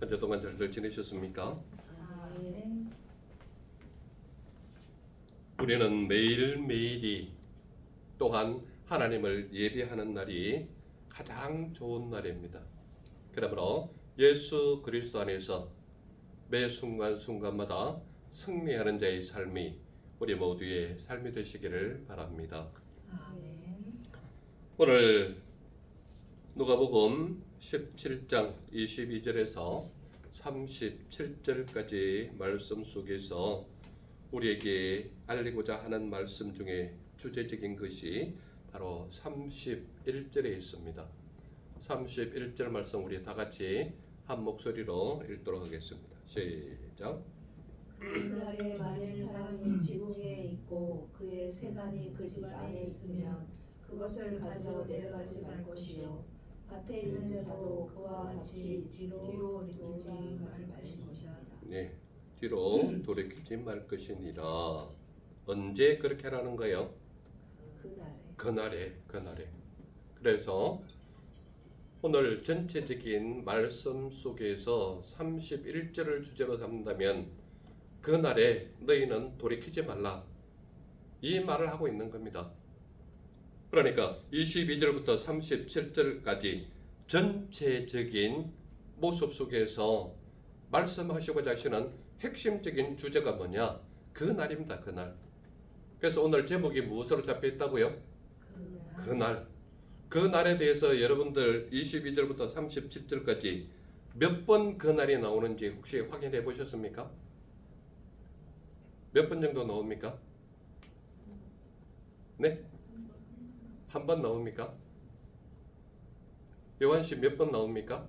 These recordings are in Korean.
한 주 동안 잘들 지내셨습니까? 네. 우리는 매일매일이 또한 하나님을 예배하는 날이 가장 좋은 날입니다. 그러므로 예수 그리스도 안에서 매 순간순간마다 승리하는 자의 삶이 우리 모두의 삶이 되시기를 바랍니다. 아멘. 오늘 누가복음 17장 22절에서 37절까지 말씀 속에서 우리에게 알리고자 하는 말씀 중에 주제적인 것이 바로 31절에 있습니다. 31절 말씀 우리 다 같이 한 목소리로 읽도록 하겠습니다. 시작. 그날에 만일 사람이 지붕 위에 있고 그의 세간이 그 집 안에 있으면 그것을 가져 내려가지 말 것이요 밭에 있는 자도 그와 같이 뒤로 돌이키지 말 것이니라. 네, 뒤로 돌이키지 말 것이니라. 언제 그렇게 하라는 거예요? 그날에. 그래서 오늘 전체적인 말씀 속에서 31절을 주제로 삼는다면 그날에 너희는 돌이키지 말라, 이 말을 하고 있는 겁니다. 그러니까 22절부터 37절까지 전체적인 모습 속에서 말씀하시고자 하시는 핵심적인 주제가 뭐냐? 그날입니다. 그날. 그래서 오늘 제목이 무엇으로 잡혀 있다고요? 그날. 그날에 대해서 여러분들 22절부터 37절까지 몇 번 그날이 나오는지 혹시 확인해 보셨습니까? 몇 번 정도 나옵니까? 네? 한 번 나옵니까? 요한씨 몇 번 나옵니까?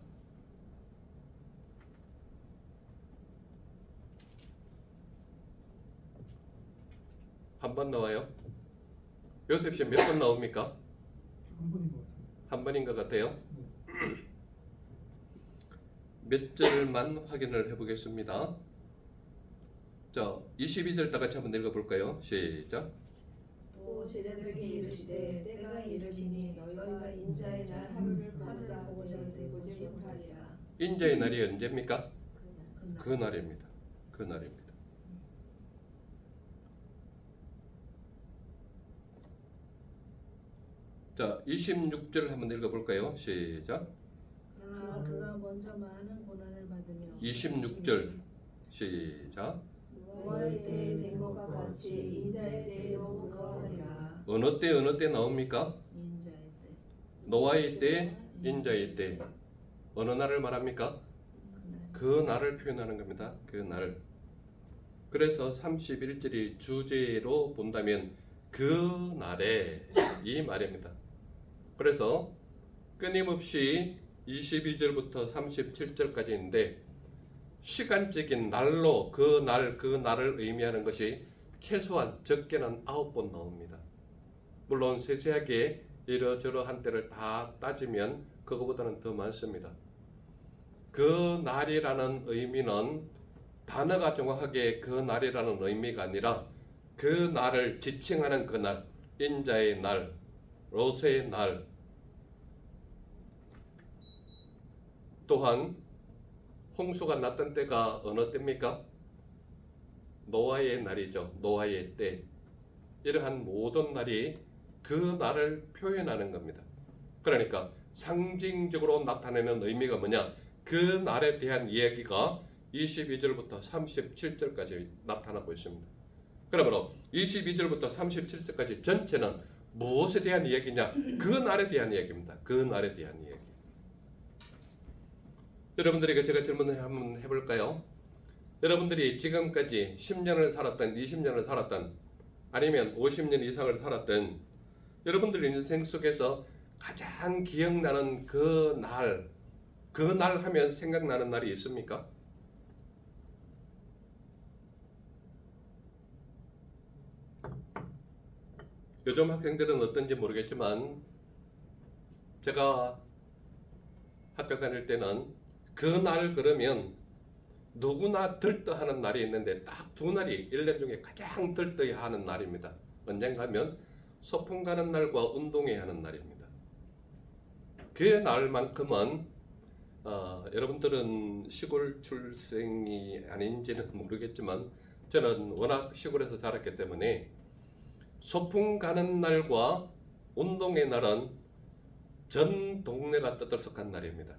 한 번 나와요? 요셉씨 몇 번 나옵니까? 한 번인 것 같아요. 몇 절만 확인을 해보겠습니다. 자, 22절 다 같이 한번 읽어볼까요? 시작. 또 제자들이 이르시되 때가 이르시니 너희가 인자의 날 하늘을 보고자 되고지 못하리라. 인자의 날이 언제입니까? 그날입니다. 그날입니다. 자, 26절 한번 읽어볼까요? 시작. 그러나 그가 먼저 많은 고난을 받으며 26절 시작. 노아의 때에 된 것과 같이 인자의 때에도 그러하리라. 어느 때 나옵니까? 인자의 때. 노아의 때, 인자의 때. 어느 날을 말합니까? 그 날을 표현하는 겁니다. 그 날. 그래서 31절이 주제로 본다면 그 날에 이 말입니다. 그래서 끊임없이 22절부터 37절까지 있는데 시간적인 날로 그 날을 의미하는 것이 최소한 적게는 9번 나옵니다. 물론 세세하게 이러저러한 때를 다 따지면 그거보다는 더 많습니다. 그 날이라는 의미는 단어가 정확하게 그 날이라는 의미가 아니라 그 날을 지칭하는 그 날, 인자의 날, 롯의 날, 또한 홍수가 났던 때가 어느 때입니까? 노아의 날이죠. 노아의 때. 이러한 모든 날이 그 날을 표현하는 겁니다. 그러니까 상징적으로 나타내는 의미가 뭐냐? 그 날에 대한 이야기가 22절부터 37절까지 나타나고 있습니다. 그러므로 22절부터 37절까지 전체는 무엇에 대한 이야기냐? 그 날에 대한 이야기입니다. 그 날에 대한 이야기. 여러분들에게 제가 질문을 한번 해볼까요? 여러분들이 지금까지 10년을 살았던, 20년을 살았던, 아니면 50년 이상을 살았던 여러분들 인생 속에서 가장 기억나는 그 날 하면 생각나는 날이 있습니까? 요즘 학생들은 어떤지 모르겠지만 제가 학교 다닐 때는 그 날 그러면 누구나 들떠하는 날이 있는데 딱 두 날이 1년 중에 가장 들떠야 하는 날입니다. 언젠가 하면 소풍 가는 날과 운동회 하는 날입니다. 그 날만큼은 여러분들은 시골 출생이 아닌지는 모르겠지만 저는 워낙 시골에서 자랐기 때문에 소풍 가는 날과 운동의 날은 전 동네가 떠들썩한 날입니다.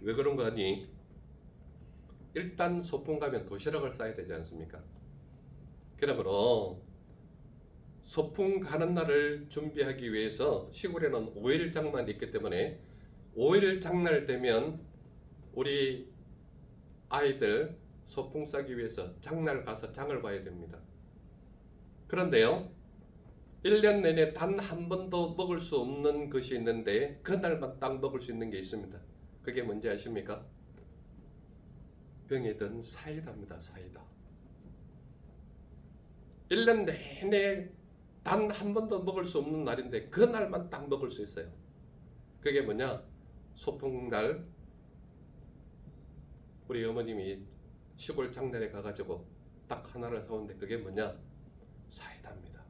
왜 그런가 하니 일단 소풍 가면 도시락을 싸야 되지 않습니까? 그러므로 소풍 가는 날을 준비하기 위해서 시골에는 5일 장만 있기 때문에 5일 장날 되면 우리 아이들 소풍 싸기 위해서 장날 가서 장을 봐야 됩니다. 그런데요, 1년 내내 단 한 번도 먹을 수 없는 것이 있는데 그날만 딱 먹을 수 있는 게 있습니다. 그게 뭔지 아십니까? 병이 든 사이다입니다. 사이다. 1년 내내 단 한 번도 먹을 수 없는 날인데 그날만 딱 먹을 수 있어요. 그게 뭐냐? 소풍날 우리 어머님이 시골 장날에 가가지고 딱 하나를 사오는데 그게 뭐냐? 사이다입니다.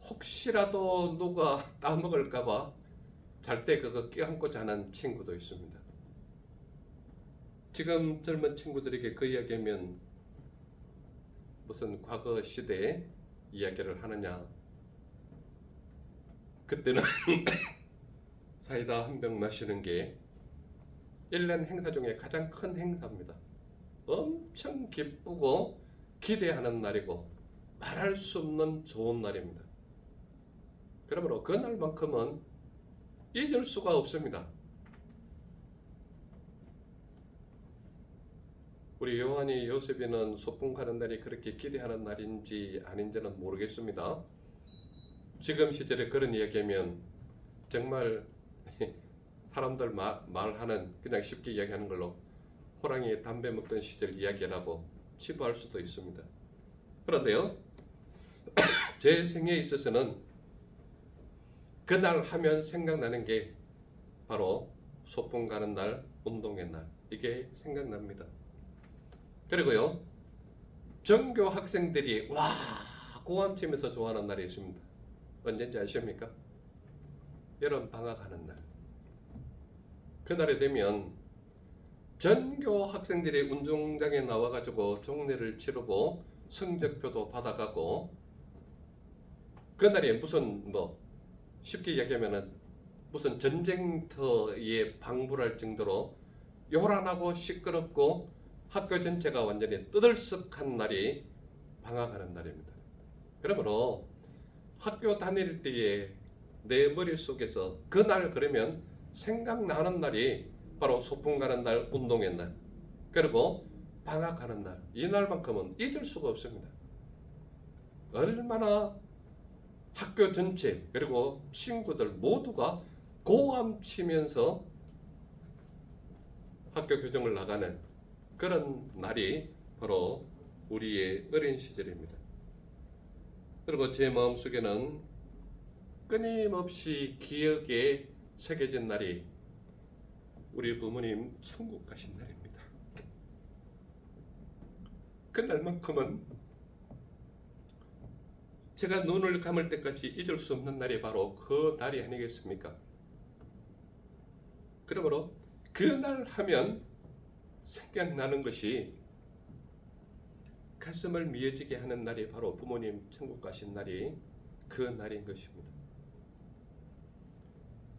혹시라도 누가 따먹을까봐 잘 때 그거 껴안고 자는 친구도 있습니다. 지금 젊은 친구들에게 그 이야기하면 무슨 과거 시대 이야기를 하느냐? 그때는 사이다 한 병 마시는 게 1년 행사 중에 가장 큰 행사입니다. 엄청 기쁘고 기대하는 날이고 말할 수 없는 좋은 날입니다. 그러므로 그날만큼은 잊을 수가 없습니다. 우리 요한이 요셉이는 소풍 가는 날이 그렇게 기대하는 날인지 아닌지는 모르겠습니다. 지금 시절에 그런 이야기하면 정말 사람들 말하는 그냥 쉽게 이야기하는 걸로 호랑이 담배 먹던 시절 이야기라고 치부할 수도 있습니다. 그런데요, 제 생애에 있어서는 그날 하면 생각나는 게 바로 소풍 가는 날, 운동의 날, 이게 생각납니다. 그리고요, 전교 학생들이 고함치면서 좋아하는 날이 있습니다. 언제인지 아십니까? 여름 방학하는 날. 그날이 되면 전교 학생들이 운동장에 나와가지고 종례를 치르고 성적표도 받아가고, 그날이 무슨 쉽게 이야기하면은 무슨 전쟁터에 방불할 정도로 요란하고 시끄럽고 학교 전체가 완전히 떠들썩한 날이 방학하는 날입니다. 그러므로 학교 다닐 때에 내 머릿속에서 그날 그러면 생각나는 날이 바로 소풍 가는 날, 운동의 날, 그리고 방학하는 날, 이 날만큼은 잊을 수가 없습니다. 얼마나 학교 전체 그리고 친구들 모두가 고함치면서 학교 교정을 나가는 그런 날이 바로 우리의 어린 시절입니다. 그리고 제 마음속에는 끊임없이 기억에 새겨진 날이 우리 부모님 천국 가신 날입니다. 그날만큼은 제가 눈을 감을 때까지 잊을 수 없는 날이 바로 그 날이 아니겠습니까? 그러므로 그날 하면 생각나는 것이 가슴을 미어지게 하는 날이 바로 부모님 천국 가신 날이 그 날인 것입니다.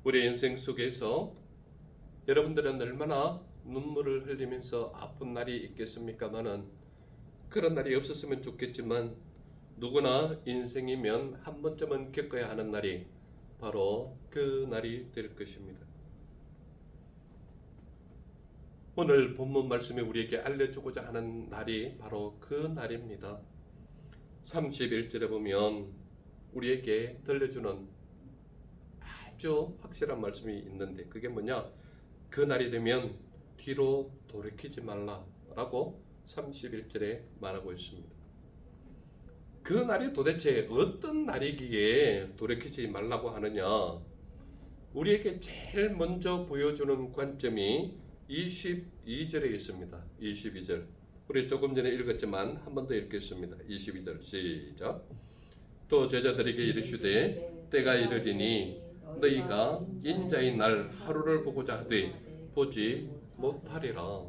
우리 인생 속에서 여러분들은 얼마나 눈물을 흘리면서 아픈 날이 있겠습니까마는 그런 날이 없었으면 좋겠지만 누구나 인생이면 한 번쯤은 겪어야 하는 날이 바로 그 날이 될 것입니다. 오늘 본문 말씀이 우리에게 알려주고자 하는 날이 바로 그 날입니다. 31절에 보면 우리에게 들려주는 아주 확실한 말씀이 있는데 그게 뭐냐? 그 날이 되면 뒤로 돌이키지 말라라고 31절에 말하고 있습니다. 그 날이 도대체 어떤 날이기에 돌이키지 말라고 하느냐? 우리에게 제일 먼저 보여주는 관점이 22절에 있습니다. 22절. 우리 조금 전에 읽었지만 한 번 더 읽겠습니다. 22절 시작. 또 제자들에게 이르시되 때가 이르리니 너희가 인자의 날 하루를 보고자 하되 보지 못하리라.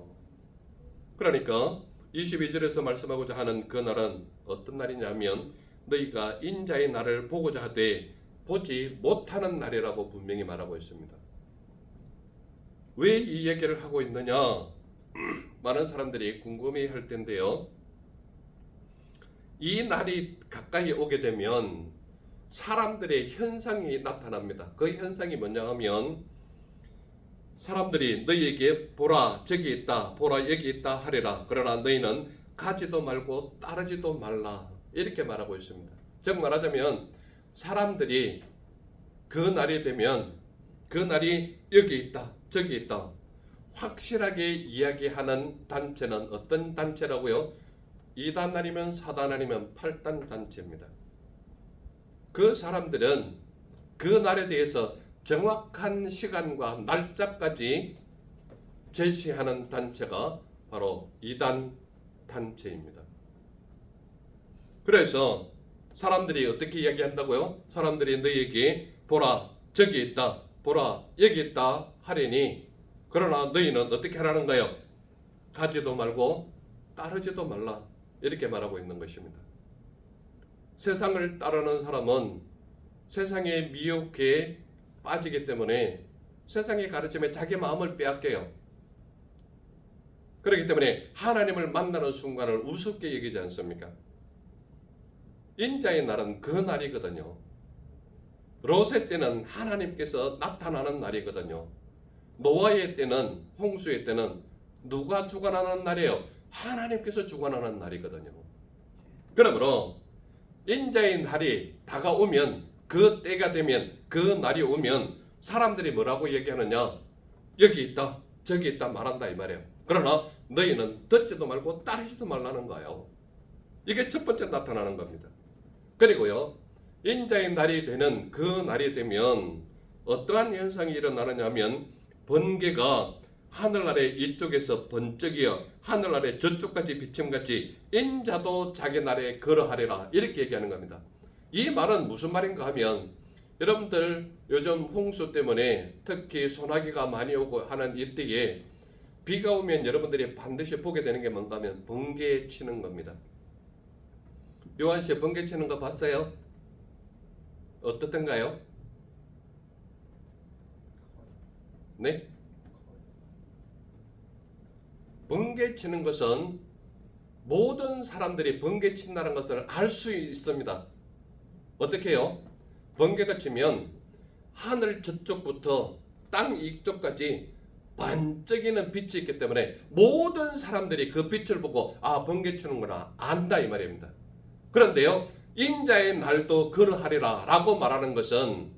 그러니까 22절에서 말씀하고자 하는 그 날은 어떤 날이냐면 너희가 인자의 날을 보고자 하되 보지 못하는 날이라고 분명히 말하고 있습니다. 왜 이 얘기를 하고 있느냐? 많은 사람들이 궁금해할 텐데요. 이 날이 가까이 오게 되면 사람들의 현상이 나타납니다. 그 현상이 뭐냐 하면 사람들이 너희에게 보라 저기 있다 보라 여기 있다 하리라. 그러나 너희는 가지도 말고 따르지도 말라. 이렇게 말하고 있습니다. 즉 말하자면 사람들이 그 날이 되면 그 날이 여기 있다 저기 있다 확실하게 이야기하는 단체는 어떤 단체라고요? 2단 아니면 4단 아니면 8단 단체입니다. 그 사람들은 그 날에 대해서 정확한 시간과 날짜까지 제시하는 단체가 바로 2단 단체입니다. 그래서 사람들이 어떻게 이야기한다고요? 사람들이 너희에게 보라 저기 있다 보라 여기 있다 하리니 그러나 너희는 어떻게 하라는가요? 가지도 말고 따르지도 말라. 이렇게 말하고 있는 것입니다. 세상을 따르는 사람은 세상의 미혹에 빠지기 때문에 세상의 가르침에 자기 마음을 빼앗겨요. 그렇기 때문에 하나님을 만나는 순간을 우습게 여기지 않습니까? 인자의 날은 그 날이거든요. 롯의 때는 하나님께서 나타나는 날이거든요. 노아의 때는 홍수의 때는 누가 주관하는 날이에요? 하나님께서 주관하는 날이거든요. 그러므로 인자의 날이 다가오면 그 때가 되면 그 날이 오면 사람들이 뭐라고 얘기하느냐? 여기 있다 저기 있다 말한다 이 말이에요. 그러나 너희는 듣지도 말고 따르지도 말라는 거예요. 이게 첫 번째 나타나는 겁니다. 그리고요 인자의 날이 되는 그 날이 되면 어떠한 현상이 일어나느냐 하면 번개가 하늘 아래 이쪽에서 번쩍이어 하늘 아래 저쪽까지 비침같이 인자도 자기 날에 걸어하리라 이렇게 얘기하는 겁니다. 이 말은 무슨 말인가 하면 여러분들 요즘 홍수 때문에 특히 소나기가 많이 오고 하는 이때에 비가 오면 여러분들이 반드시 보게 되는 게 뭔가 하면 번개 치는 겁니다. 요한씨 번개 치는 거 봤어요? 어떻던가요? 네? 번개 치는 것은 모든 사람들이 번개 친다는 것을 알 수 있습니다. 어떻게 해요? 번개가 치면 하늘 저쪽부터 땅 이쪽까지 반짝이는 빛이 있기 때문에 모든 사람들이 그 빛을 보고 아 번개 치는구나 안다 이 말입니다. 그런데요 인자의 날도 그러하리라 라고 말하는 것은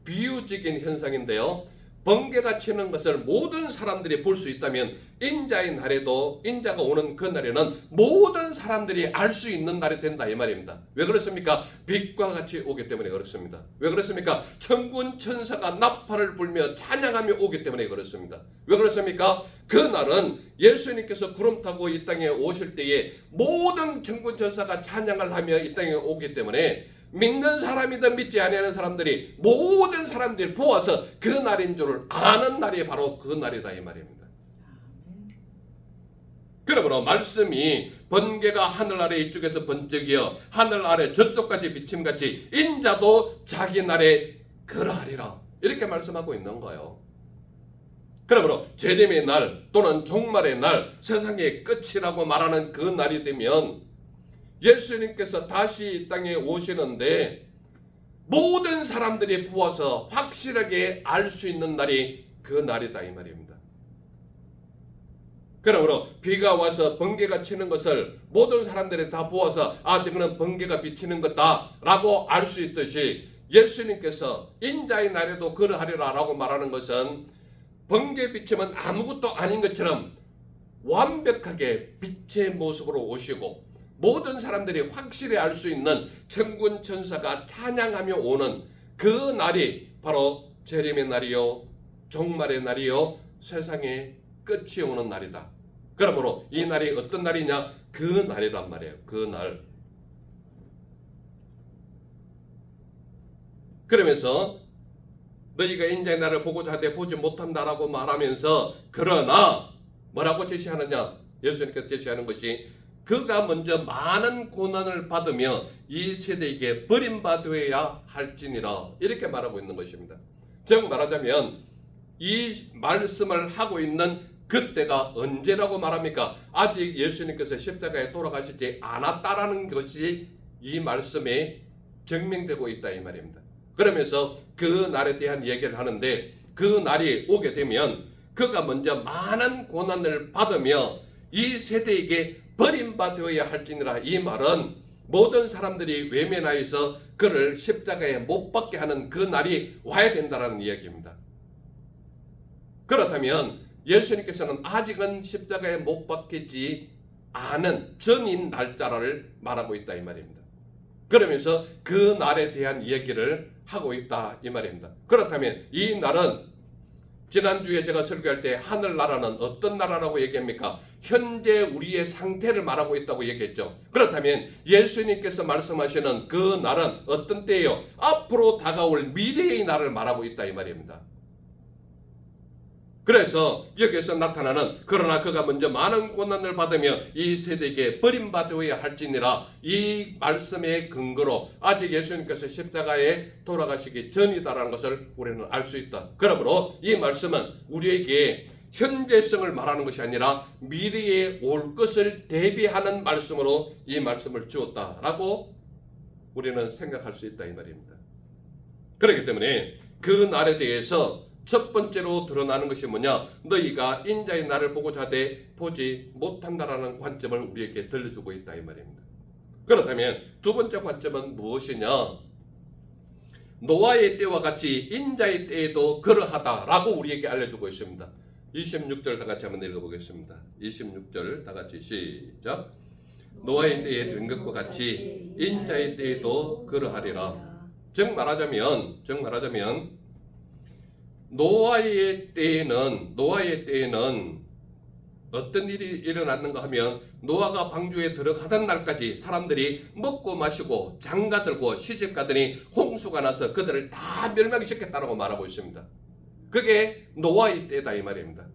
비유적인 현상인데요. 번개가 치는 것을 모든 사람들이 볼 수 있다면 인자의 날에도 인자가 오는 그 날에는 모든 사람들이 알 수 있는 날이 된다 이 말입니다. 왜 그렇습니까? 빛과 같이 오기 때문에 그렇습니다. 왜 그렇습니까? 천군 천사가 나팔을 불며 찬양하며 오기 때문에 그렇습니다. 왜 그렇습니까? 그 날은 예수님께서 구름 타고 이 땅에 오실 때에 모든 천군 천사가 찬양을 하며 이 땅에 오기 때문에 믿는 사람이든 믿지 아니하는 사람들이 모든 사람들이 보아서 그 날인 줄 아는 날이 바로 그 날이다 이 말입니다. 그러므로 말씀이 번개가 하늘 아래 이쪽에서 번쩍이어 하늘 아래 저쪽까지 비침같이 인자도 자기 날에 그러하리라 이렇게 말씀하고 있는 거예요. 그러므로 재림의 날 또는 종말의 날 세상의 끝이라고 말하는 그 날이 되면 예수님께서 다시 이 땅에 오시는데 모든 사람들이 보아서 확실하게 알 수 있는 날이 그 날이다 이 말입니다. 그러므로 비가 와서 번개가 치는 것을 모든 사람들이 다 보아서 아 저거는 번개가 비치는 거다 라고 알 수 있듯이 예수님께서 인자의 날에도 그러하리라 라고 말하는 것은 번개 비침은 아무것도 아닌 것처럼 완벽하게 빛의 모습으로 오시고 모든 사람들이 확실히 알 수 있는 천군 천사가 찬양하며 오는 그 날이 바로 재림의 날이요 종말의 날이요 세상의 끝이 오는 날이다. 그러므로 이 날이 어떤 날이냐? 그 날이란 말이에요. 그 날. 그러면서 너희가 인자의 날을 보고자 하되 보지 못한다라고 말하면서 그러나 뭐라고 제시하느냐? 예수님께서 제시하는 것이 그가 먼저 많은 고난을 받으며 이 세대에게 버림받아야 할지니라 이렇게 말하고 있는 것입니다. 즉 말하자면 이 말씀을 하고 있는 그때가 언제라고 말합니까? 아직 예수님께서 십자가에 돌아가시지 않았다라는 것이 이 말씀에 증명되고 있다 이 말입니다. 그러면서 그 날에 대한 얘기를 하는데 그 날이 오게 되면 그가 먼저 많은 고난을 받으며 이 세대에게 버림받아야 할지니라 이 말은 모든 사람들이 외면하여서 그를 십자가에 못 박게 하는 그 날이 와야 된다는 이야기입니다. 그렇다면 예수님께서는 아직은 십자가에 못 박히지 않은 전인 날짜를 말하고 있다 이 말입니다. 그러면서 그 날에 대한 이야기를 하고 있다 이 말입니다. 그렇다면 이 날은 지난주에 제가 설교할 때 하늘나라는 어떤 나라라고 얘기합니까? 현재 우리의 상태를 말하고 있다고 얘기했죠. 그렇다면 예수님께서 말씀하시는 그 날은 어떤 때예요? 앞으로 다가올 미래의 날을 말하고 있다 이 말입니다. 그래서 여기에서 나타나는 그러나 그가 먼저 많은 고난을 받으며 이 세대에게 버림받아야 할지니라 이 말씀의 근거로 아직 예수님께서 십자가에 돌아가시기 전이다라는 것을 우리는 알 수 있다. 그러므로 이 말씀은 우리에게 현재성을 말하는 것이 아니라 미래에 올 것을 대비하는 말씀으로 이 말씀을 주었다라고 우리는 생각할 수 있다 이 말입니다. 그렇기 때문에 그 날에 대해서 첫 번째로 드러나는 것이 뭐냐? 너희가 인자의 날을 보고자 하되 보지 못한다라는 관점을 우리에게 들려주고 있다 이 말입니다. 그렇다면 두 번째 관점은 무엇이냐? 노아의 때와 같이 인자의 때에도 그러하다라고 우리에게 알려주고 있습니다. 26절 다 같이 한번 읽어보겠습니다. 26절 다 같이 시작. 노아의 때에 된 것과 같이 인자의 때에도 그러하리라. 즉 말하자면 노아의 때에는 어떤 일이 일어났는가 하면 노아가 방주에 들어가던 날까지 사람들이 먹고 마시고 장가들고 시집가더니 홍수가 나서 그들을 다 멸망시켰다고 말하고 있습니다. 그게 노아의 때다 이 말입니다.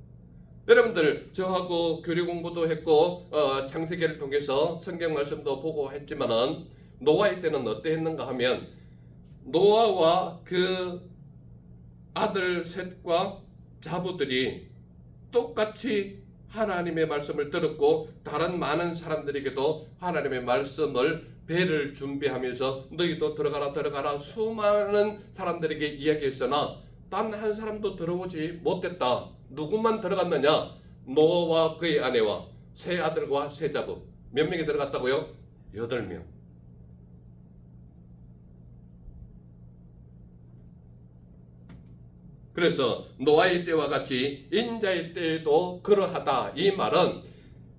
여러분들 저하고 교리 공부도 했고 창세기를 통해서 성경 말씀도 보고 했지만은 노아의 때는 어떠했는가 하면 노아와 그 아들 셋과 자부들이 똑같이 하나님의 말씀을 들었고 다른 많은 사람들에게도 하나님의 말씀을 배를 준비하면서 너희도 들어가라 수많은 사람들에게 이야기했으나 단 한 사람도 들어오지 못했다. 누구만 들어갔느냐? 노아와 그의 아내와 세 아들과 세 자부. 몇 명이 들어갔다고요? 8명. 그래서 노아의 때와 같이 인자의 때에도 그러하다. 이 말은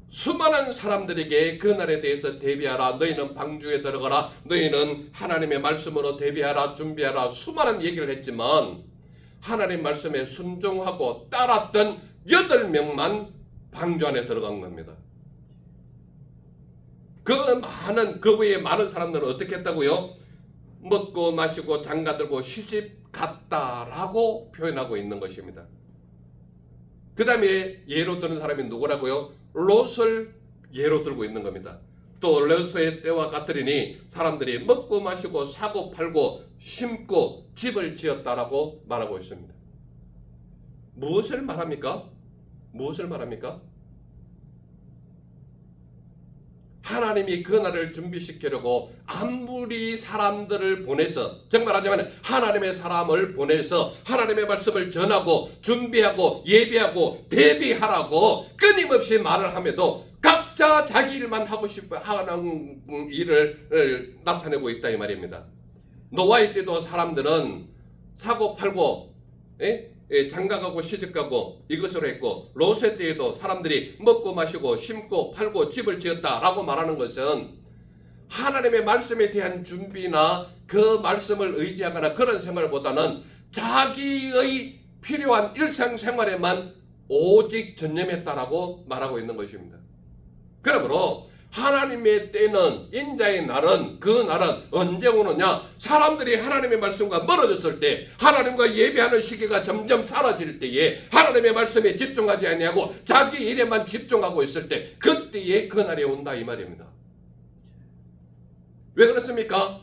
수많은 사람들에게 그 날에 대해서 대비하라. 너희는 방주에 들어가라. 너희는 하나님의 말씀으로 대비하라. 준비하라. 수많은 얘기를 했지만 하나님 말씀에 순종하고 따랐던 8명만 방주 안에 들어간 겁니다. 그 외에 많은 사람들은 어떻게 했다고요? 먹고 마시고 장가들고 시집 갔다라고 표현하고 있는 것입니다. 그 다음에 예로 드는 사람이 누구라고요? 롯을 예로 들고 있는 겁니다. 또 롯의 때와 같으리니 사람들이 먹고 마시고 사고 팔고 심고 집을 지었다라고 말하고 있습니다. 무엇을 말합니까? 하나님이 그 날을 준비시키려고 아무리 사람들을 보내서 정말 하자면 하나님의 사람을 보내서 하나님의 말씀을 전하고 준비하고 예비하고 대비하라고 끊임없이 말을 함에도 각자 자기 일만 하고 싶어 하는 일을 나타내고 있다 이 말입니다. 노아의 때도 사람들은 사고 팔고 장가가고 시집가고 이것으로 했고 롯의 때에도 사람들이 먹고 마시고 심고 팔고 집을 지었다라고 말하는 것은 하나님의 말씀에 대한 준비나 그 말씀을 의지하거나 그런 생활보다는 자기의 필요한 일상생활에만 오직 전념했다라고 말하고 있는 것입니다. 그러므로 하나님의 때는, 인자의 날은, 그 날은 언제 오느냐? 사람들이 하나님의 말씀과 멀어졌을 때, 하나님과 예배하는 시기가 점점 사라질 때에, 하나님의 말씀에 집중하지 아니하고 자기 일에만 집중하고 있을 때, 그때에 그 날이 온다 이 말입니다. 왜 그렇습니까?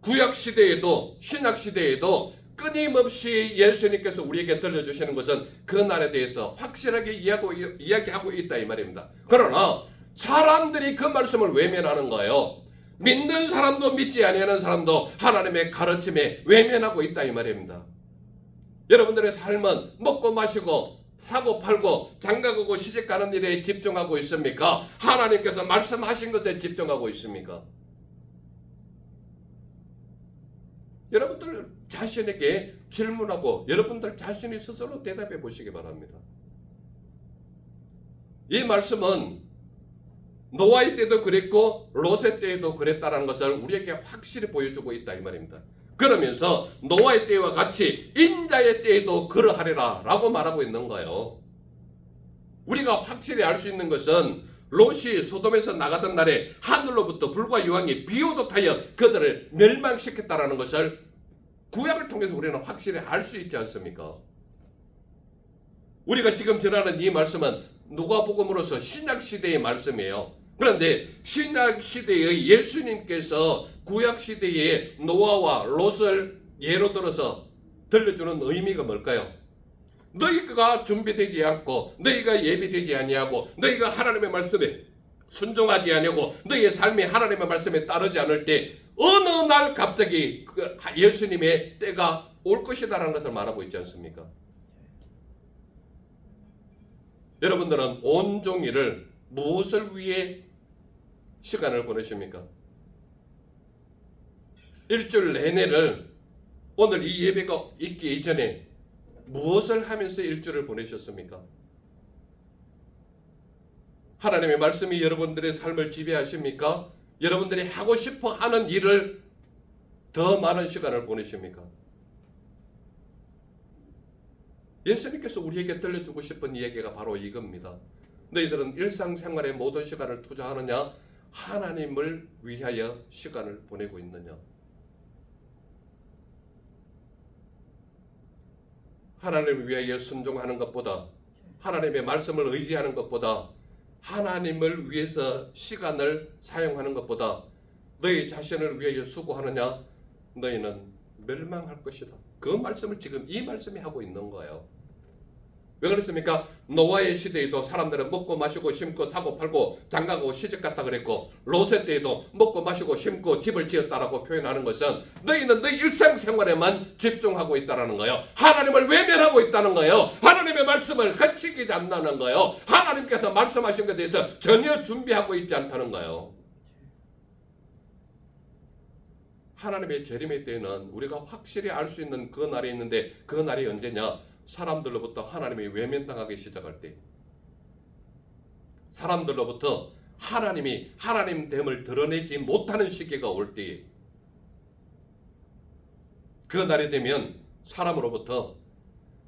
구약 시대에도 신약 시대에도 끊임없이 예수님께서 우리에게 들려주시는 것은 그 날에 대해서 확실하게 이야기하고 있다 이 말입니다. 그러나 사람들이 그 말씀을 외면하는 거예요. 믿는 사람도 믿지 아니하는 사람도 하나님의 가르침에 외면하고 있다 이 말입니다. 여러분들의 삶은 먹고 마시고 사고 팔고 장가가고 시집가는 일에 집중하고 있습니까? 하나님께서 말씀하신 것에 집중하고 있습니까? 여러분들 자신에게 질문하고 여러분들 자신이 스스로 대답해 보시기 바랍니다. 이 말씀은 노아의 때도 그랬고 롯의 때에도 그랬다는 것을 우리에게 확실히 보여주고 있다 이 말입니다. 그러면서 노아의 때와 같이 인자의 때에도 그러하리라 라고 말하고 있는 거예요. 우리가 확실히 알 수 있는 것은 롯이 소돔에서 나가던 날에 하늘로부터 불과 유황이 비오듯 하여 그들을 멸망시켰다라는 것을 구약을 통해서 우리는 확실히 알 수 있지 않습니까? 우리가 지금 전하는 이 말씀은 누가복음으로서 신약 시대의 말씀이에요. 그런데 신약 시대의 예수님께서 구약 시대의 노아와 롯을 예로 들어서 들려주는 의미가 뭘까요? 너희가 준비되지 않고 너희가 예비되지 아니하고 너희가 하나님의 말씀에 순종하지 아니하고 너희의 삶이 하나님의 말씀에 따르지 않을 때 어느 날 갑자기 예수님의 때가 올 것이다라는 것을 말하고 있지 않습니까? 여러분들은 온종일을 무엇을 위해 시간을 보내십니까? 일주일 내내를 오늘 이 예배가 있기 이전에 무엇을 하면서 일주일을 보내셨습니까? 하나님의 말씀이 여러분들의 삶을 지배하십니까? 여러분들이 하고 싶어 하는 일을 더 많은 시간을 보내십니까? 예수님께서 우리에게 들려주고 싶은 이야기가 바로 이겁니다. 너희들은 일상생활의 모든 시간을 투자하느냐? 하나님을 위하여 시간을 보내고 있느냐? 하나님을 위하여 순종하는 것보다, 하나님의 말씀을 의지하는 것보다, 하나님을 위해서 시간을 사용하는 것보다 너희 자신을 위하여 수고하느냐? 너희는 멸망할 것이다. 그 말씀을 지금 이 말씀이 하고 있는 거예요. 왜 그렇습니까? 노아의 시대에도 사람들은 먹고 마시고 심고 사고 팔고 장가가고 시집갔다 그랬고, 롯의 때에도 먹고 마시고 심고 집을 지었다라고 표현하는 것은 너희는 너희 일상생활에만 집중하고 있다는 거예요. 하나님을 외면하고 있다는 거예요. 하나님의 말씀을 거치지 않는다는 거예요. 하나님께서 말씀하신 것에 대해서 전혀 준비하고 있지 않다는 거예요. 하나님의 재림의 때에는 우리가 확실히 알 수 있는 그 날이 있는데, 그 날이 언제냐? 사람들로부터 하나님이 외면당하기 시작할 때, 사람들로부터 하나님이 하나님됨을 드러내지 못하는 시기가 올 때에, 그 날이 되면 사람으로부터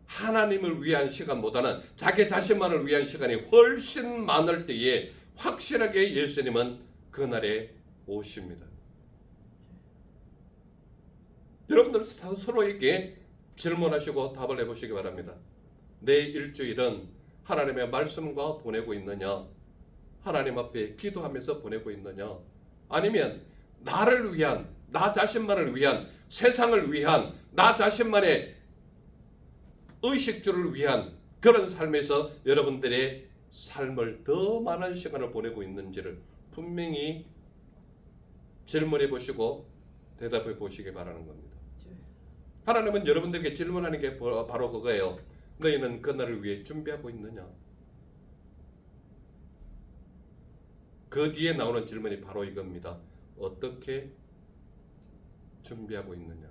하나님을 위한 시간보다는 자기 자신만을 위한 시간이 훨씬 많을 때에 확실하게 예수님은 그 날에 오십니다. 여러분들 서로에게 질문하시고 답을 해보시기 바랍니다. 내 일주일은 하나님의 말씀과 보내고 있느냐? 하나님 앞에 기도하면서 보내고 있느냐? 아니면 나를 위한, 나 자신만을 위한, 세상을 위한, 나 자신만의 의식주를 위한 그런 삶에서 여러분들의 삶을 더 많은 시간을 보내고 있는지를 분명히 질문해 보시고 대답해 보시기 바라는 겁니다. 하나님은 여러분들에게 질문하는 게 바로 그거예요. 너희는 그날을 위해 준비하고 있느냐? 그 뒤에 나오는 질문이 바로 이겁니다. 어떻게 준비하고 있느냐?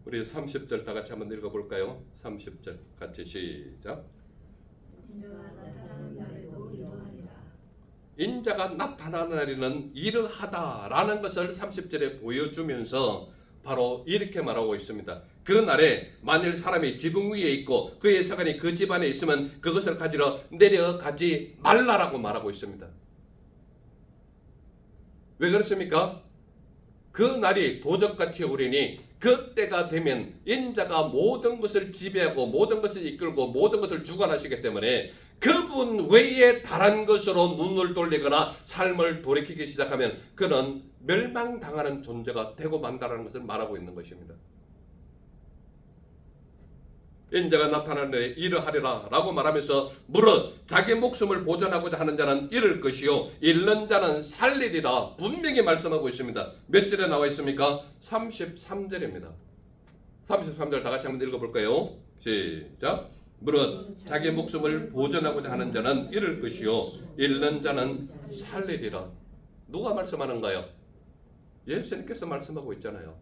우리 30절 다 같이 한번 읽어볼까요? 30절 같이 시작. 인자가 나타나는 날에도 이러하리라. 인자가 나타나는 날에는 이러하다라는 것을 30절에 보여주면서 바로 이렇게 말하고 있습니다. 그 날에 만일 사람이 지붕 위에 있고 그의 세간이 그 집안에 있으면 그것을 가지러 내려가지 말라라고 말하고 있습니다. 왜 그렇습니까? 그 날이 도적같이 오리니 그때가 되면 인자가 모든 것을 지배하고 모든 것을 이끌고 모든 것을 주관하시기 때문에 그분 외에 다른 것으로 눈을 돌리거나 삶을 돌이키기 시작하면 그는 멸망당하는 존재가 되고 만다라는 것을 말하고 있는 것입니다. 인자가 나타나는데 이러하리라 라고 말하면서 무릇 자기 목숨을 보존하고자 하는 자는 잃을 것이요 잃는 자는 살리리라 분명히 말씀하고 있습니다. 몇 절에 나와 있습니까? 33절입니다. 33절 다 같이 한번 읽어볼까요? 시작. 무릇 자기 목숨을 보존하고자 하는 자는 잃을 것이요 잃는 자는 살리리라. 누가 말씀하는가요? 예수님께서 말씀하고 있잖아요.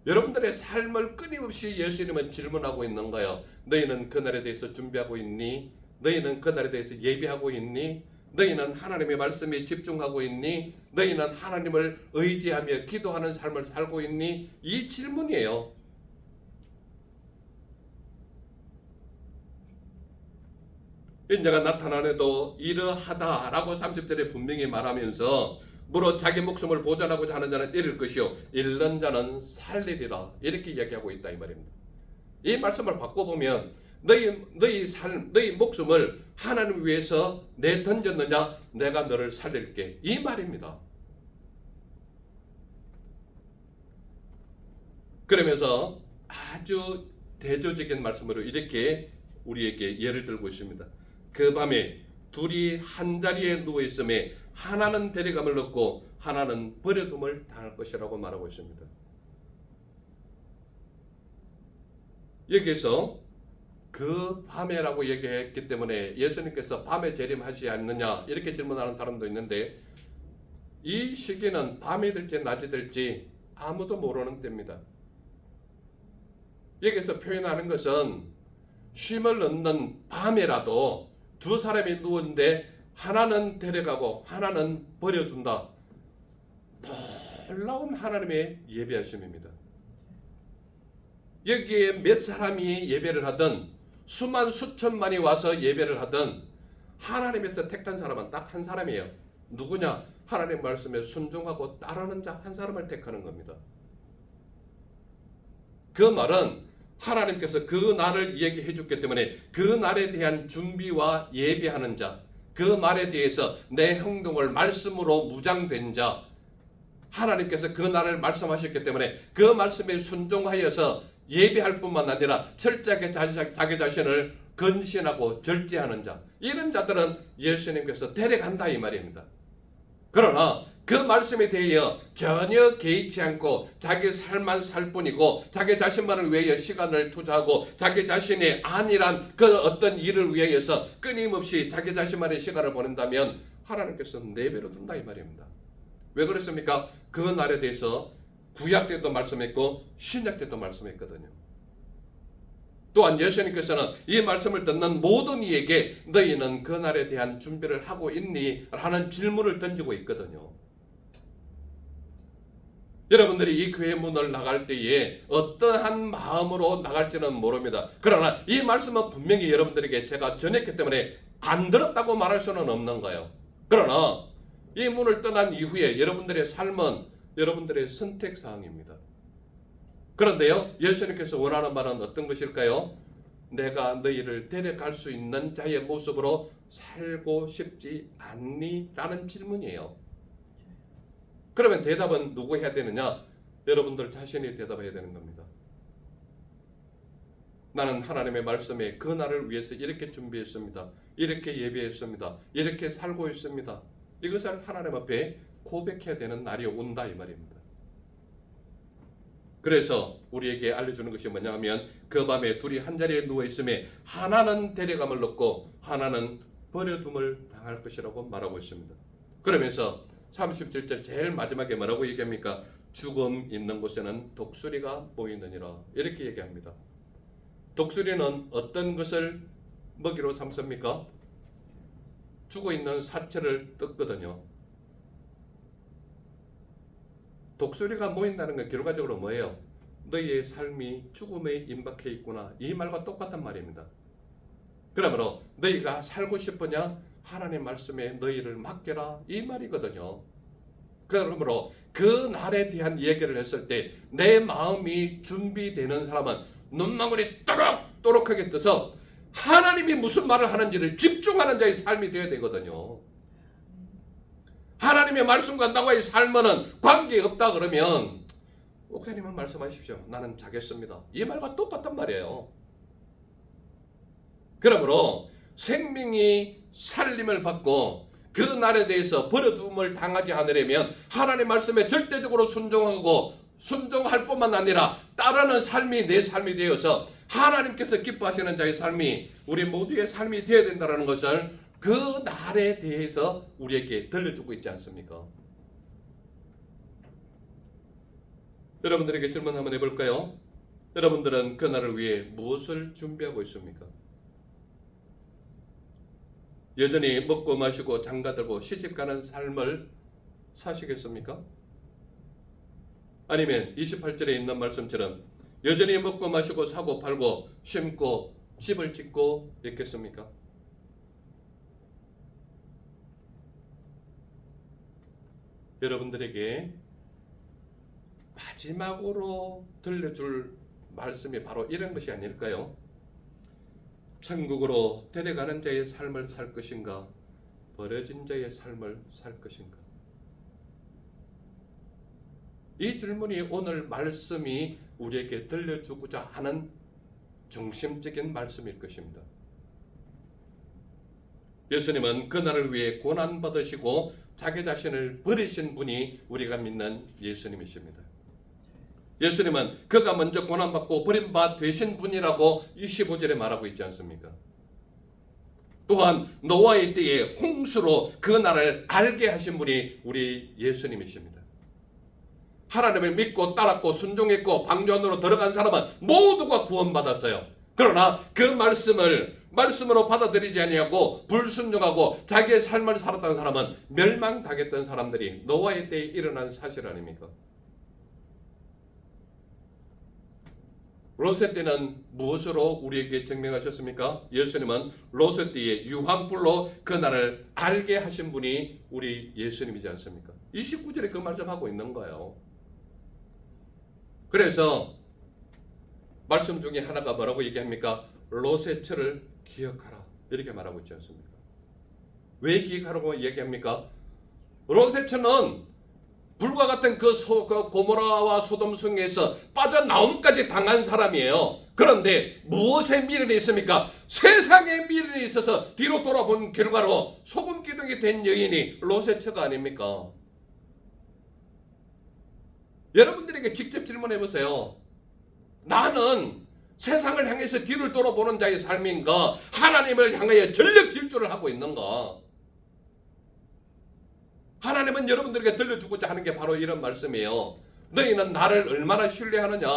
여러분들의 삶을 끊임없이 예수님은 질문하고 있는가요? 너희는 그날에 대해서 준비하고 있니? 너희는 그날에 대해서 예비하고 있니? 너희는 하나님의 말씀에 집중하고 있니? 너희는 하나님을 의지하며 기도하는 삶을 살고 있니? 이 질문이에요. 인자가 나타나네도 이러하다라고 30절에 분명히 말하면서 무릇 자기 목숨을 보존하고자 하는 자는 잃을 것이요 잃는 자는 살리리라 이렇게 이야기하고 있다 이 말입니다. 이 말씀을 바꿔보면 너희 삶, 너희 목숨을 하나님 위해서 내 던졌느냐 내가 너를 살릴게 이 말입니다. 그러면서 아주 대조적인 말씀으로 이렇게 우리에게 예를 들고 있습니다. 그 밤에 둘이 한 자리에 누워 있음에 하나는 데려감을 얻고 하나는 버려둠을 당할 것이라고 말하고 있습니다. 여기서 그 밤에라고 얘기했기 때문에 예수님께서 밤에 재림하지 않느냐 이렇게 질문하는 사람도 있는데 이 시기는 밤이 될지 낮이 될지 아무도 모르는 때입니다. 여기서 표현하는 것은 쉼을 얻는 밤에라도 두 사람이 누웠는데 하나는 데려가고 하나는 버려준다. 놀라운 하나님의 예배하심입니다. 여기에 몇 사람이 예배를 하든 수만 수천만이 와서 예배를 하든 하나님에서 택한 사람은 딱 한 사람이에요. 누구냐? 하나님 말씀에 순종하고 따르는 자 한 사람을 택하는 겁니다. 그 말은 하나님께서 그 날을 얘기해 줬기 때문에 그 날에 대한 준비와 예비하는 자, 그 말에 대해서 내 행동을 말씀으로 무장된 자, 하나님께서 그 날을 말씀하셨기 때문에 그 말씀에 순종하여서 예비할 뿐만 아니라 철저하게 자기 자신을 근신하고 절제하는 자, 이런 자들은 예수님께서 데려간다 이 말입니다. 그러나 그 말씀에 대하여 전혀 개의치 않고 자기 삶만 살 뿐이고 자기 자신만을 위하여 시간을 투자하고 자기 자신의 안일한 그 어떤 일을 위하여서 끊임없이 자기 자신만의 시간을 보낸다면 하나님께서 내버려 둔다 이 말입니다. 왜 그렇습니까? 그 날에 대해서 구약 때도 말씀했고 신약 때도 말씀했거든요. 또한 예수님께서는 이 말씀을 듣는 모든 이에게 너희는 그 날에 대한 준비를 하고 있니? 라는 질문을 던지고 있거든요. 여러분들이 이 교회 문을 나갈 때에 어떠한 마음으로 나갈지는 모릅니다. 그러나 이 말씀은 분명히 여러분들에게 제가 전했기 때문에 안 들었다고 말할 수는 없는 거예요. 그러나 이 문을 떠난 이후에 여러분들의 삶은 여러분들의 선택사항입니다. 그런데요, 예수님께서 원하는 말은 어떤 것일까요? 내가 너희를 데려갈 수 있는 자의 모습으로 살고 싶지 않니? 라는 질문이에요. 그러면 대답은 누구 해야 되느냐? 여러분들 자신이 대답해야 되는 겁니다. 나는 하나님의 말씀에 그 날을 위해서 이렇게 준비했습니다. 이렇게 예배했습니다. 이렇게 살고 있습니다. 이것을 하나님 앞에 고백해야 되는 날이 온다 이 말입니다. 그래서 우리에게 알려주는 것이 뭐냐 하면 그 밤에 둘이 한 자리에 누워 있음에 하나는 데려감을 얻고 하나는 버려둠을 당할 것이라고 말하고 있습니다. 그러면서 37절 제일 마지막에 뭐라고 얘기합니까? 죽음 있는 곳에는 독수리가 보이느니라 이렇게 얘기합니다. 독수리는 어떤 것을 먹이로 삼습니까? 죽어 있는 사체를 뜯거든요. 독수리가 모인다는 건 결과적으로 뭐예요? 너희의 삶이 죽음에 임박해 있구나. 이 말과 똑같단 말입니다. 그러므로 너희가 살고 싶으냐? 하나님 말씀에 너희를 맡겨라. 이 말이거든요. 그러므로 그 날에 대한 얘기를 했을 때 내 마음이 준비되는 사람은 눈망울이 또록또록하게 떠서 하나님이 무슨 말을 하는지를 집중하는 자의 삶이 되어야 되거든요. 하나님의 말씀과 나와의 삶과는 관계없다 그러면 목사님은 말씀하십시오. 나는 자겠습니다. 이 말과 똑같단 말이에요. 그러므로 생명이 살림을 받고 그 날에 대해서 버려둠을 당하지 않으려면 하나님의 말씀에 절대적으로 순종할 뿐만 아니라 따르는 삶이 내 삶이 되어서 하나님께서 기뻐하시는 자의 삶이 우리 모두의 삶이 되어야 된다는 것을 그 날에 대해서 우리에게 들려주고 있지 않습니까? 여러분들에게 질문 한번 해볼까요? 여러분들은 그 날을 위해 무엇을 준비하고 있습니까? 여전히 먹고 마시고 장가들고 시집가는 삶을 사시겠습니까? 아니면 28절에 있는 말씀처럼 여전히 먹고 마시고 사고 팔고 심고 집을 짓고 있겠습니까? 여러분들에게 마지막으로 들려줄 말씀이 바로 이런 것이 아닐까요? 천국으로 데려가는 자의 삶을 살 것인가? 버려진 자의 삶을 살 것인가? 이 질문이 오늘 말씀이 우리에게 들려주고자 하는 중심적인 말씀일 것입니다. 예수님은 그날을 위해 고난받으시고 자기 자신을 버리신 분이 우리가 믿는 예수님이십니다. 예수님은 그가 먼저 고난받고 버림바 되신 분이라고 25절에 말하고 있지 않습니까? 또한 노아의 때에 홍수로 그 나라를 알게 하신 분이 우리 예수님이십니다. 하나님을 믿고 따랐고 순종했고 방주 안으로 들어간 사람은 모두가 구원받았어요. 그러나 그 말씀으로 받아들이지 아니하고 불순종하고 자기의 삶을 살았던 사람은 멸망당했던 사람들이 노아의 때에 일어난 사실 아닙니까? 롯의 때는 무엇으로 우리에게 증명하셨습니까? 예수님은 롯의 때에 유황불로 그 나라를 알게 하신 분이 우리 예수님이지 않습니까? 29절에 그 말씀하고 있는 거예요. 그래서 말씀 중에 하나가 뭐라고 얘기합니까? 롯의 처를 기억하라 이렇게 말하고 있지 않습니까? 왜 기억하라고 얘기합니까? 롯의 처는 불과 같은 그 고모라와 소돔 성에서 빠져나옴까지 당한 사람이에요. 그런데 무엇에 미련이 있습니까? 세상에 미련이 있어서 뒤로 돌아본 결과로 소금 기둥이 된 여인이 롯의 처가 아닙니까? 여러분들에게 직접 질문해 보세요. 나는 세상을 향해서 뒤를 돌아보는 자의 삶인가? 하나님을 향하여 전력 질주를 하고 있는가? 하나님은 여러분들에게 들려주고자 하는 게 바로 이런 말씀이에요. 너희는 나를 얼마나 신뢰하느냐?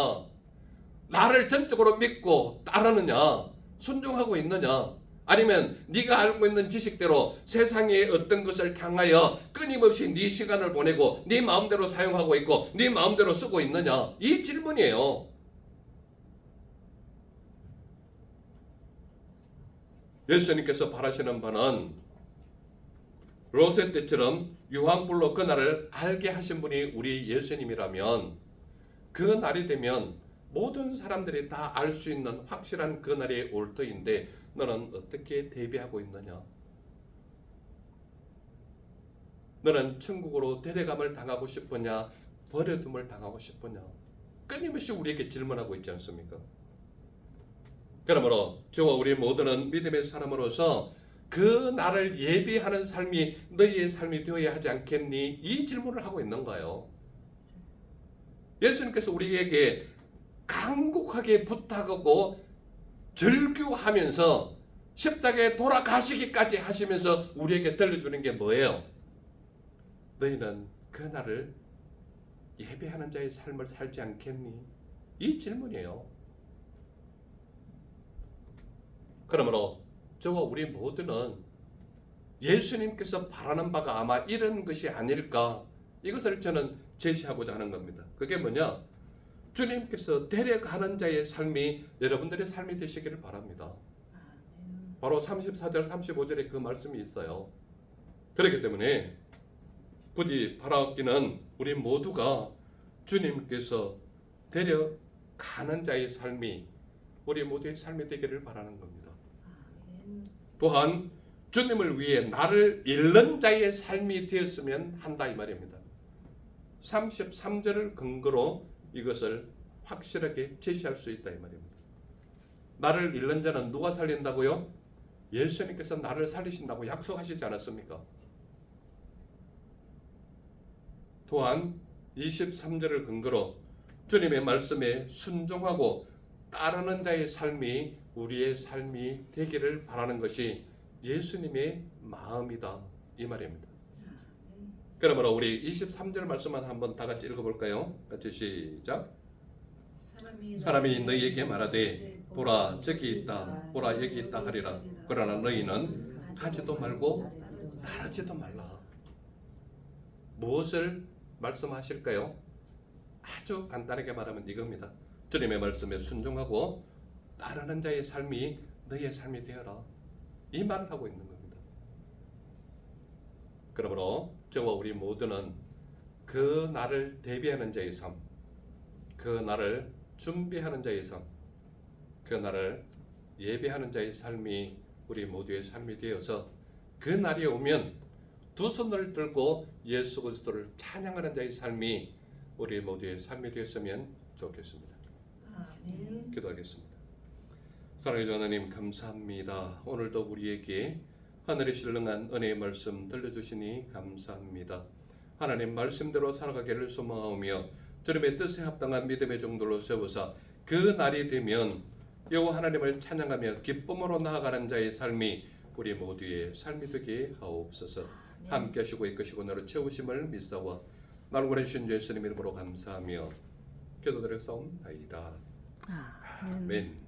나를 전적으로 믿고 따르느냐? 순종하고 있느냐? 아니면 네가 알고 있는 지식대로 세상의 어떤 것을 향하여 끊임없이 네 시간을 보내고 네 마음대로 사용하고 있고 네 마음대로 쓰고 있느냐? 이 질문이에요. 예수님께서 바라시는 바는 롯의 때처럼 유황불로 그 날을 알게 하신 분이 우리 예수님이라면 그 날이 되면 모든 사람들이 다 알 수 있는 확실한 그 날이 올 터인데 너는 어떻게 대비하고 있느냐? 너는 천국으로 데려감을 당하고 싶으냐? 버려둠을 당하고 싶으냐? 끊임없이 우리에게 질문하고 있지 않습니까? 그러므로 저와 우리 모두는 믿음의 사람으로서 그 나를 예비하는 삶이 너희의 삶이 되어야 하지 않겠니? 이 질문을 하고 있는 거예요. 예수님께서 우리에게 간곡하게 부탁하고 절규하면서 십자가에 돌아가시기까지 하시면서 우리에게 들려주는 게 뭐예요? 너희는 그 날을 예배하는 자의 삶을 살지 않겠니? 이 질문이에요. 그러므로 저와 우리 모두는 예수님께서 바라는 바가 아마 이런 것이 아닐까, 이것을 저는 제시하고자 하는 겁니다. 그게 뭐냐? 주님께서 데려가는 자의 삶이 여러분들의 삶이 되시기를 바랍니다. 바로 34절 35절에 그 말씀이 있어요. 그렇기 때문에 부디 바라옵기는 우리 모두가 주님께서 데려가는 자의 삶이 우리 모두의 삶이 되기를 바라는 겁니다. 또한 주님을 위해 나를 잃는 자의 삶이 되었으면 한다 이 말입니다. 33절을 근거로 이것을 확실하게 제시할 수 있다 이 말입니다. 나를 잃는 자는 누가 살린다고요? 예수님께서 나를 살리신다고 약속하시지 않았습니까? 또한 23절을 근거로 주님의 말씀에 순종하고 따르는 자의 삶이 우리의 삶이 되기를 바라는 것이 예수님의 마음이다 이 말입니다. 그러므로 우리 23절 말씀만 한번 다 같이 읽어볼까요? 같이 시작. 사람이 너희에게 말하되 보라 저기 있다 보라 여기 있다 하리라. 그러나 너희는 가지도 말고 따르지도 말라. 무엇을 말씀하실까요? 아주 간단하게 말하면 이겁니다. 주님의 말씀에 순종하고 따르는 자의 삶이 너희의 삶이 되어라. 이 말을 하고 있는 겁니다. 그러므로 저와 우리 모두는 그 날을 대비하는 자의 삶, 그 날을 준비하는 자의 삶, 그 날을 예배하는 자의 삶이 우리 모두의 삶이 되어서 그 날이 오면 두 손을 들고 예수 그리스도를 찬양하는 자의 삶이 우리 모두의 삶이 되었으면 좋겠습니다. 아멘. 기도하겠습니다. 사랑해주는 하나님 감사합니다. 오늘도 우리에게 하늘의 신령한 은혜의 말씀 들려주시니 감사합니다. 하나님 말씀대로 살아가기를 소망하오며 주님의 뜻에 합당한 믿음의 종들로 세우사 그 날이 되면 여호와 하나님을 찬양하며 기쁨으로 나아가는 자의 삶이 우리 모두의 삶이 되게 하옵소서. 함께 하시고 이끄시고 너를 채우심을 믿사와 나를 보내주신 예수님 이름으로 감사하며 기도드렸사옵나이다. 아멘.